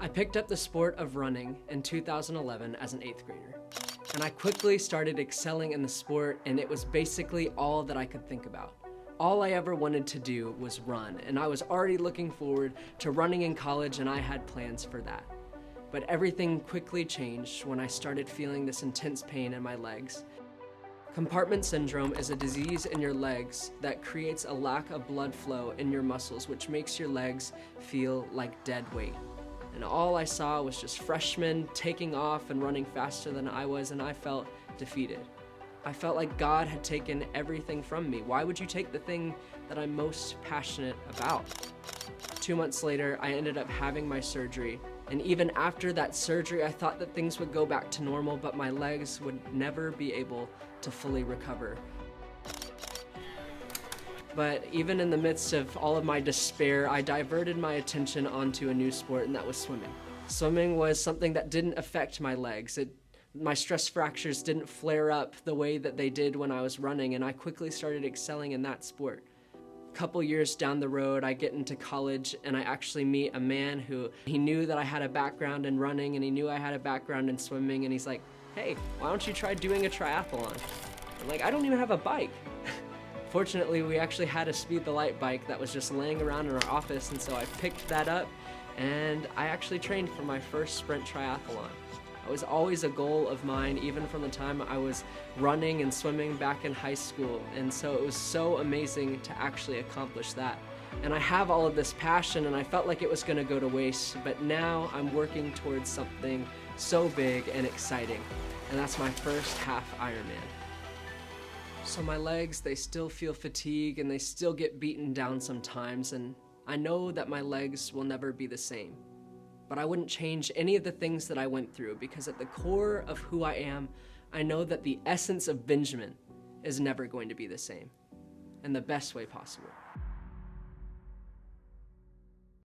I picked up the sport of running in 2011 as an 8th grader, and I quickly started excelling in the sport, and it was basically all that I could think about. All I ever wanted to do was run, and I was already looking forward to running in college, and I had plans for that. But everything quickly changed when I started feeling this intense pain in my legs. Compartment syndrome is a disease in your legs that creates a lack of blood flow in your muscles, which makes your legs feel like dead weight. And all I saw was just freshmen taking off and running faster than I was, and I felt defeated. I felt like God had taken everything from me. Why would you take the thing that I'm most passionate about? 2 months later, I ended up having my surgery. And even after that surgery, I thought that things would go back to normal, but my legs would never be able to fully recover. But even in the midst of all of my despair, I diverted my attention onto a new sport, and that was swimming. Swimming was something that didn't affect my legs. My stress fractures didn't flare up the way that they did when I was running, and I quickly started excelling in that sport. A couple years down the road, I get into college, and I actually meet a man who, he knew that I had a background in running, and he knew I had a background in swimming, and he's like, "Hey, why don't you try doing a triathlon?" I'm like, "I don't even have a bike." Fortunately, we actually had a Speed the Light bike that was just laying around in our office, and so I picked that up, and I actually trained for my first sprint triathlon. It was always a goal of mine, even from the time I was running and swimming back in high school, and so it was so amazing to actually accomplish that. And I have all of this passion, and I felt like it was going to go to waste, but now I'm working towards something so big and exciting, and that's my first half Ironman. So my legs, they still feel fatigue, and they still get beaten down sometimes, and I know that my legs will never be the same. But I wouldn't change any of the things that I went through, because at the core of who I am, I know that the essence of Benjamin is never going to be the same, in the best way possible.